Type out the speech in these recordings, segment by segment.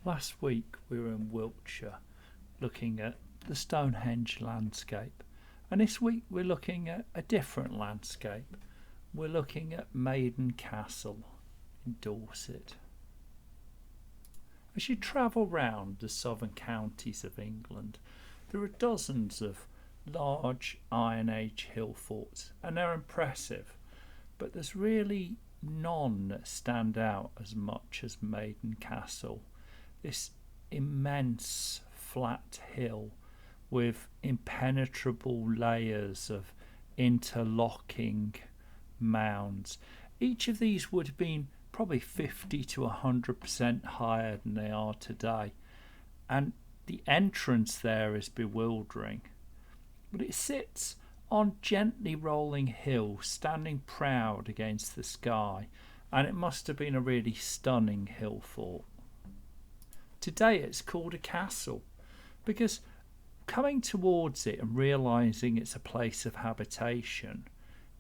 Last week we were in Wiltshire looking at the Stonehenge landscape, and this week we're looking at a different landscape. We're looking at Maiden Castle in Dorset. As you travel round the southern counties of England, there are dozens of large Iron Age hill forts, and they're impressive, but there's really none that stand out as much as Maiden Castle. This immense flat hill with impenetrable layers of interlocking mounds. Each of these would have been probably 50 to 100% higher than they are today, and the entrance there is bewildering. But it sits on gently rolling hills, standing proud against the sky, and it must have been a really stunning hill fort. Today it's called a castle because coming towards it and realising it's a place of habitation,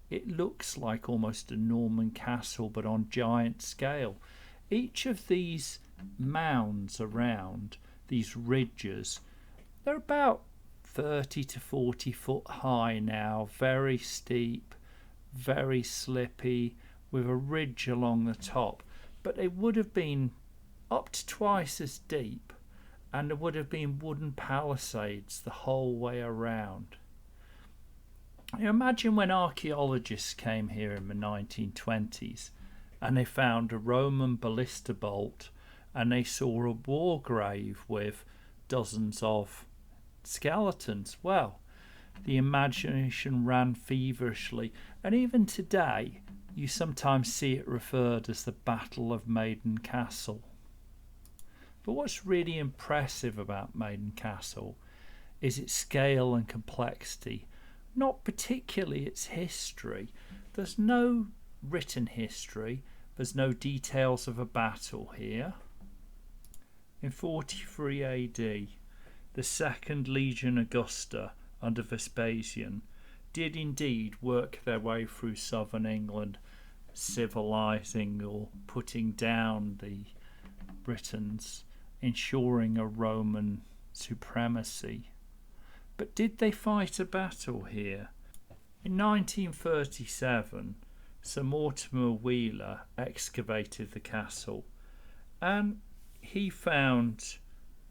it looks like almost a Norman castle but on giant scale. Each of these mounds around, these ridges, they're about 30 to 40 foot high now, very steep, very slippy, with a ridge along the top, but they would have been up to twice as deep, and there would have been wooden palisades the whole way around. You imagine when archaeologists came here in the 1920s and they found a Roman ballista bolt and they saw a war grave with dozens of skeletons. Well, the imagination ran feverishly, and even today you sometimes see it referred as the Battle of Maiden Castle. But what's really impressive about Maiden Castle is its scale and complexity, not particularly its history. There's no written history, there's no details of a battle here. In 43 AD, the Second Legion Augusta under Vespasian did indeed work their way through southern England, civilising or putting down the Britons, ensuring a Roman supremacy. But did they fight a battle here? In 1937, Sir Mortimer Wheeler excavated the castle, and he found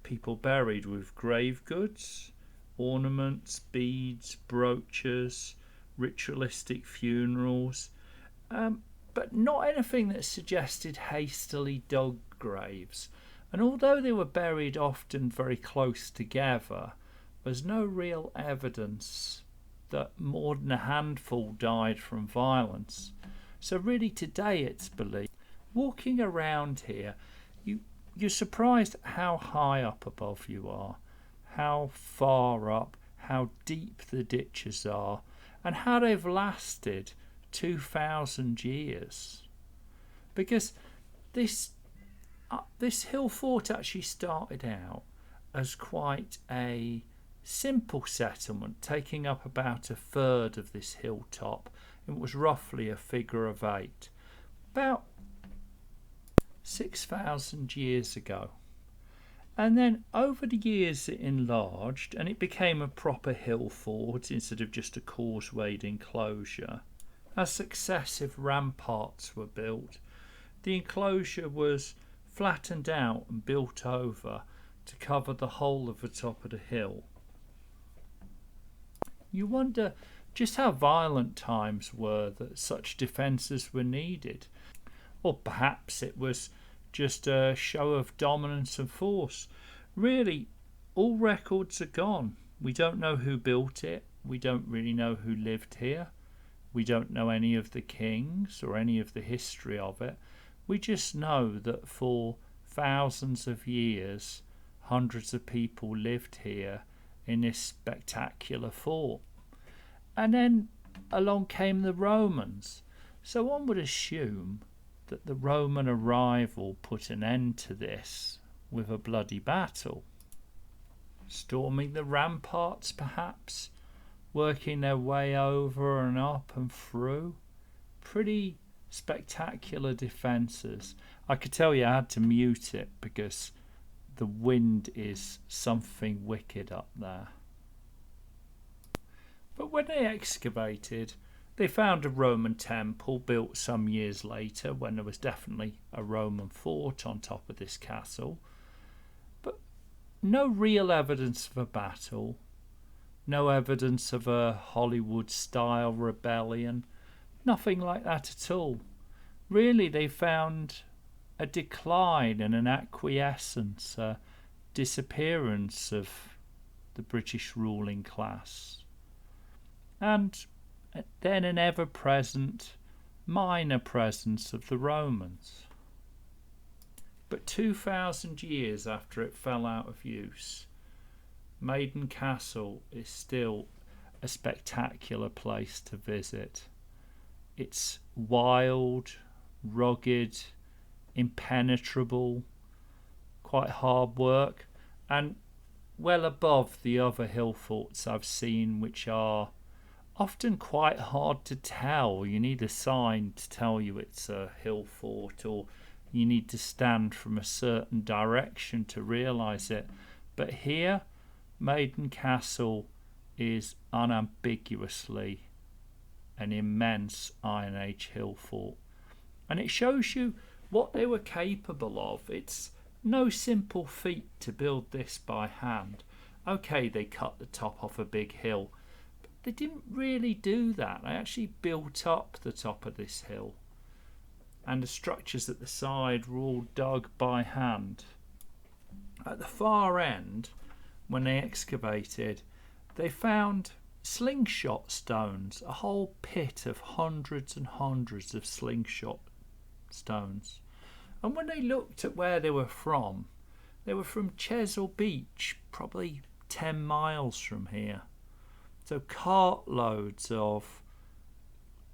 people buried with grave goods, ornaments, beads, brooches, ritualistic funerals, but not anything that suggested hastily dug graves. And although they were buried often very close together, there's no real evidence that more than a handful died from violence. So really today it's believed. Walking around here, you're surprised at how high up above you are, how far up, how deep the ditches are, and how they've lasted 2,000 years. Because this hill fort actually started out as quite a simple settlement, taking up about a third of this hilltop. It was roughly a figure of 8, about 6,000 years ago. And then over the years it enlarged and it became a proper hill fort instead of just a causewayed enclosure. As successive ramparts were built, the enclosure was flattened out and built over to cover the whole of the top of the hill. You wonder just how violent times were that such defences were needed. Or perhaps it was just a show of dominance and force. Really, all records are gone. We don't know who built it. We don't really know who lived here. We don't know any of the kings or any of the history of it. We just know that for thousands of years, hundreds of people lived here in this spectacular fort. And then along came the Romans. So one would assume that the Roman arrival put an end to this with a bloody battle. Storming the ramparts, perhaps, working their way over and up and through. Pretty spectacular defences. I could tell you I had to mute it because the wind is something wicked up there. But when they excavated, they found a Roman temple built some years later when there was definitely a Roman fort on top of this castle. But no real evidence of a battle, no evidence of a Hollywood-style rebellion, nothing like that at all. Really, they found a decline and an acquiescence, a disappearance of the British ruling class. And then an ever-present minor presence of the Romans. But 2,000 years after it fell out of use, Maiden Castle is still a spectacular place to visit. It's wild, rugged, impenetrable, quite hard work, and well above the other hill forts I've seen, which are often quite hard to tell. You need a sign to tell you it's a hill fort, or you need to stand from a certain direction to realise it. But here, Maiden Castle is unambiguously an immense Iron Age hill fort, and it shows you what they were capable of. It's no simple feat to build this by hand. Okay, they cut the top off a big hill, but they didn't really do that. They actually built up the top of this hill, and the structures at the side were all dug by hand. At the far end, when they excavated, they found slingshot stones, a whole pit of hundreds and hundreds of slingshot stones. And when they looked at where they were from Chesil Beach, probably 10 miles from here. So cartloads of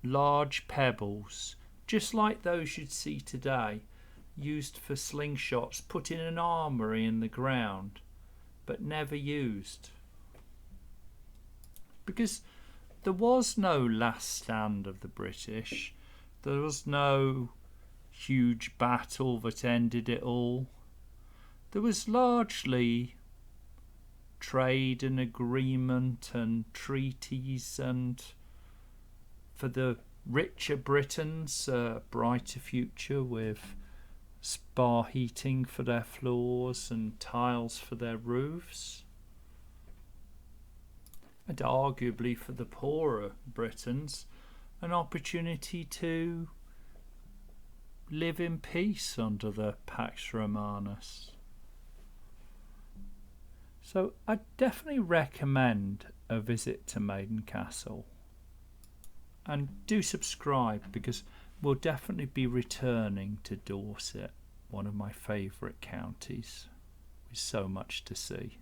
large pebbles, just like those you'd see today, used for slingshots, put in an armoury in the ground, but never used. Because there was no last stand of the British. There was no huge battle that ended it all. There was largely trade and agreement and treaties, and for the richer Britons, a brighter future with spar heating for their floors and tiles for their roofs. And arguably for the poorer Britons, an opportunity to live in peace under the Pax Romanus. So I definitely recommend a visit to Maiden Castle. And do subscribe, because we'll definitely be returning to Dorset, one of my favourite counties, with so much to see.